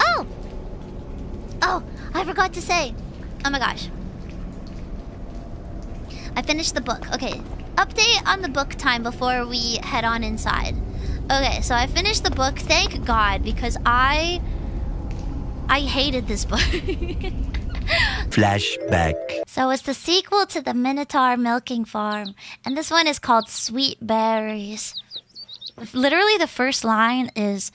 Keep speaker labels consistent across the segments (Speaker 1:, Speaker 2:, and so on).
Speaker 1: Oh, I forgot to say. Oh my gosh. I finished the book. Okay, update on the book time before we head on inside. Okay, so I finished the book, thank God, because I hated this book.
Speaker 2: Flashback.
Speaker 1: So it's the sequel to the Minotaur Milking Farm, and this one is called Sweet Berries. Literally the first line is,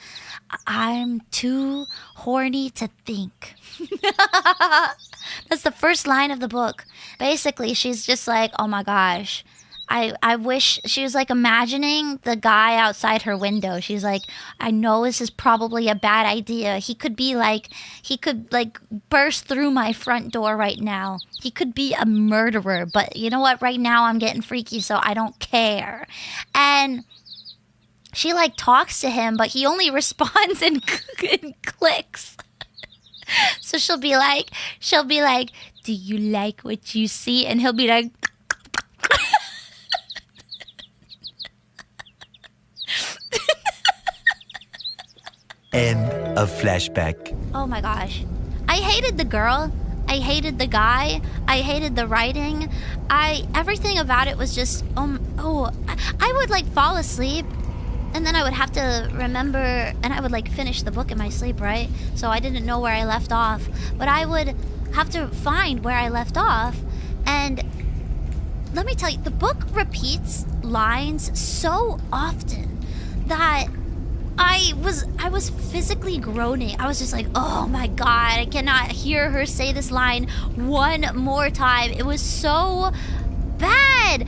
Speaker 1: I'm too horny to think. That's the first line of the book. Basically, she's just like, oh my gosh. I wish, she was like imagining the guy outside her window. She's like, I know this is probably a bad idea. He could burst through my front door right now. He could be a murderer, but you know what? Right now I'm getting freaky, so I don't care. And she like talks to him, but he only responds in clicks. So she'll be like, do you like what you see? And he'll be like,
Speaker 2: End of flashback.
Speaker 1: oh my gosh. I hated the girl. I hated the guy. I hated the writing. Everything about it was just, I would like fall asleep. And then I would have to remember, and I would like finish the book in my sleep, right? So I didn't know where I left off. But I would have to find where I left off. And let me tell you, the book repeats lines so often that I was physically groaning. I was just like, oh my God, I cannot hear her say this line one more time. It was so bad.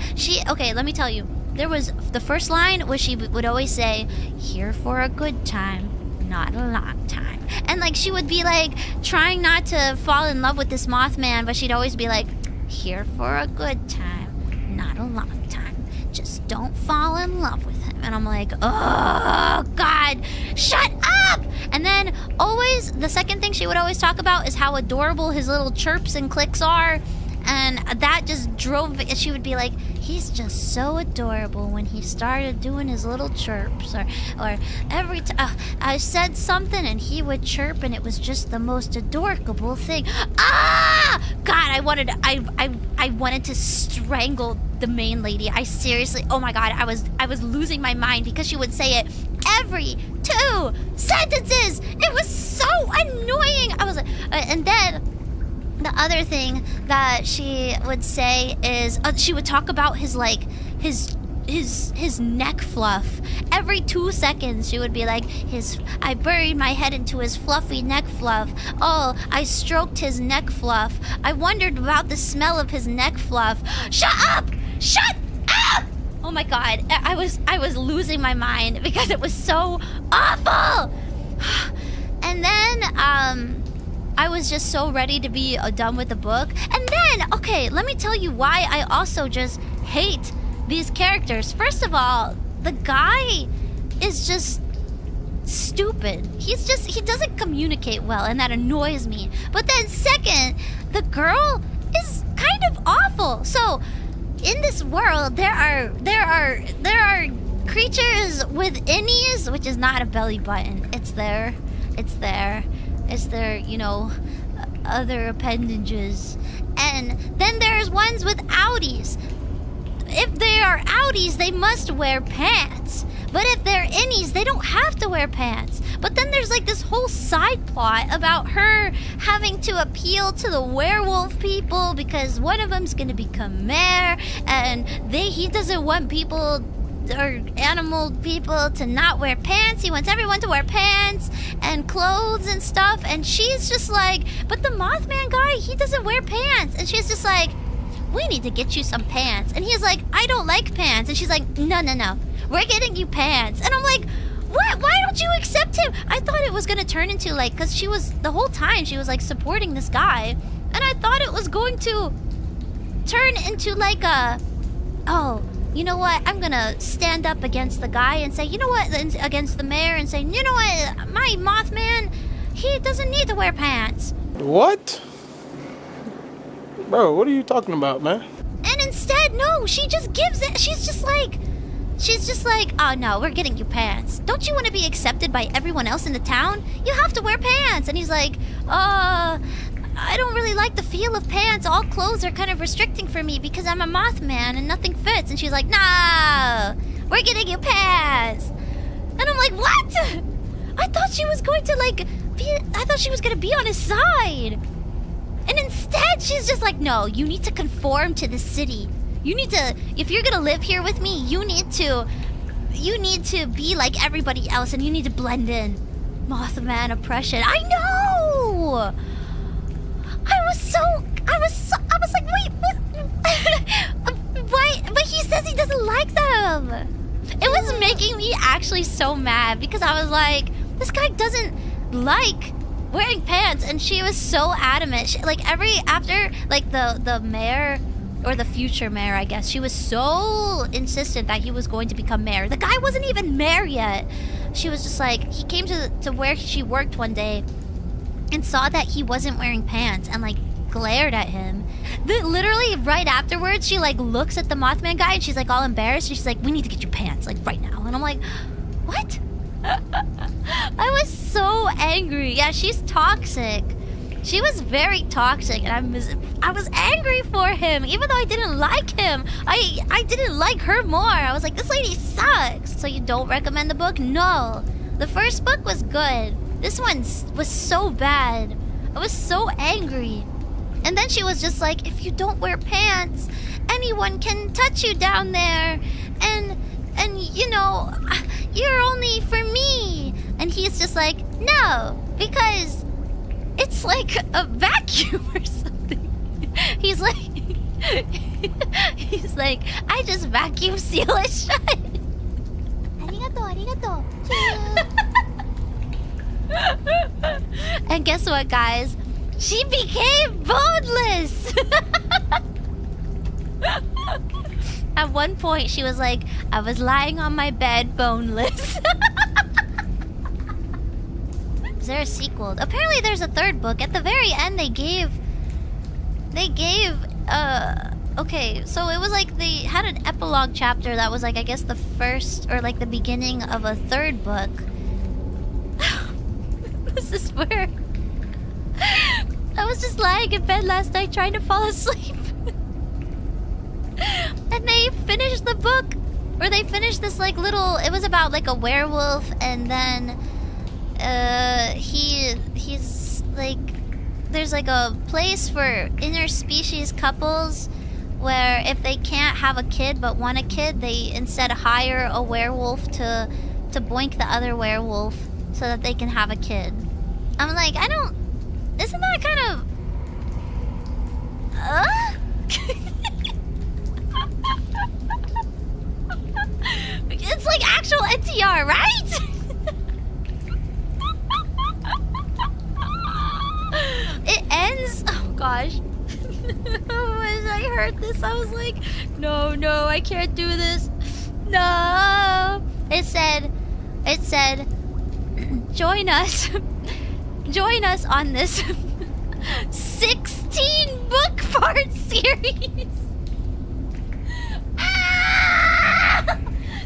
Speaker 1: Okay, let me tell you. There was the first line where she would always say, here for a good time, not a long time. And like she would be like trying not to fall in love with this Mothman, but she'd always be like, here for a good time, not a long time. Just don't fall in love with him. And I'm like, oh God, shut up! And then always, the second thing she would always talk about is how adorable his little chirps and clicks are. And that just drove, she would be like, he's just so adorable when he started doing his little chirps. Or every time I said something and he would chirp and it was just the most adorable thing. Ah! God, I wanted to strangle the main lady. I seriously, oh my God, I was losing my mind because she would say it every 2 sentences. It was so annoying. I was like, and then the other thing that she would say is she would talk about his neck fluff. Every 2 seconds she would be like, I buried my head into his fluffy neck fluff. Oh, I stroked his neck fluff. I wondered about the smell of his neck fluff. Shut up! Shut up! Oh my God, I was losing my mind because it was so awful. And then I was just so ready to be done with the book. And then, okay, let me tell you why I also just hate these characters. First of all, the guy is just stupid. He doesn't communicate well, and that annoys me. But then second, the girl is kind of awful. So, in this world, there are creatures with innies, which is not a belly button. It's their, other appendages. And then there's ones with outies. If they are outies, they must wear pants. But if they're innies, they don't have to wear pants. But then there's like this whole side plot about her having to appeal to the werewolf people because one of them's gonna become mayor, and he doesn't want people or animal people to not wear pants. He wants everyone to wear pants and clothes and stuff. And she's just like, but the Mothman guy, he doesn't wear pants. And she's just like, we need to get you some pants. And he's like, I don't like pants. And she's like, no, we're getting you pants. And I'm like, what? Why don't you accept him? I thought it was gonna turn into like, because she was, the whole time she was like supporting this guy, and I thought it was going to turn into like a, oh, you know what, I'm gonna stand up against the guy and say, you know what, against the mayor, and say, you know what, my Mothman, he doesn't need to wear pants.
Speaker 3: What? Bro, what are you talking about, man?
Speaker 1: And instead, no, she just gives it. She's just like, oh no, we're getting you pants. Don't you want to be accepted by everyone else in the town? You have to wear pants. pants. And he's like, I don't really like the feel of pants. All clothes are kind of restricting for me because I'm a Mothman and nothing fits. And she's like, no, we're getting you pants. And I'm like, what? I thought she was going to I thought she was going to be on his side. And instead, she's just like, no, you need to conform to the city. You need to, if you're going to live here with me, you need to be like everybody else and you need to blend in. Mothman oppression. I know! I was like, wait, what? Why? But he says he doesn't like them. It was making me actually so mad because I was like, this guy doesn't like wearing pants, and she was so adamant. After the mayor, or the future mayor, I guess, she was so insistent that he was going to become mayor. The guy wasn't even mayor yet. She was just like, he came to where she worked one day and saw that he wasn't wearing pants and like glared at him. Literally right afterwards, she like looks at the Mothman guy and she's like all embarrassed and she's like, we need to get your pants like right now. And I'm like, what? I was so angry. Yeah, she's toxic. She was very toxic, and I was angry for him, even though I didn't like him. I didn't like her more. I was like, this lady sucks. So you don't recommend the book? No. The first book was good. This one was so bad. I was so angry. And then she was just like, if you don't wear pants, anyone can touch you down there. And you know, you're only for me. And he's just like, no, because it's like a vacuum or something. He's like, I just vacuum seal it shut. Arigato. And guess what, guys? She became boneless. At one point, she was like, I was lying on my bed boneless. Is there a sequel? Apparently there's a third book. At the very end, they gave, okay, so it was like they had an epilogue chapter that was like, I guess the first, or like the beginning of a third book. This is where I was just lying in bed last night trying to fall asleep. And they finished the book, or they finished this like little, it was about like a werewolf, and then he's like, there's like a place for interspecies couples where if they can't have a kid but want a kid, they instead hire a werewolf to boink the other werewolf so that they can have a kid. I'm like, isn't that kind of it's like actual NTR, right? It ends. Oh gosh. When I heard this, I was like, no, I can't do this. No. It said, join us on this 16 book part series.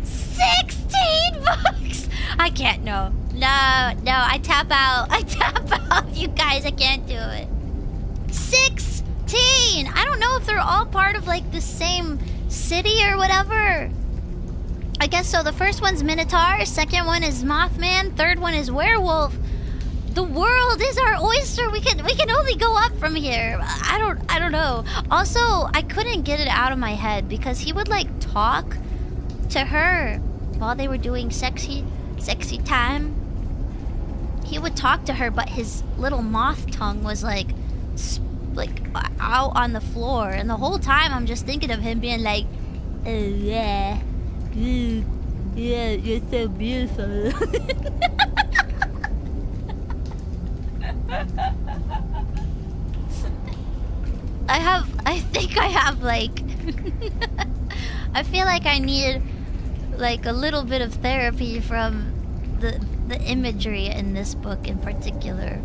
Speaker 1: 16 books. I can't. No, I tap out, you guys. I can't do it. 16. I don't know if they're all part of like the same city or whatever. I guess so. The first one's Minotaur, second one is Mothman, third one is werewolf. The world is our oyster. We can only go up from here. I don't know. Also, I couldn't get it out of my head because he would like talk to her while they were doing sexy time. He would talk to her, but his little moth tongue was like out on the floor, and the whole time I'm just thinking of him being like, oh yeah, you're so beautiful. I think I have like I feel like I need like a little bit of therapy from the imagery in this book in particular.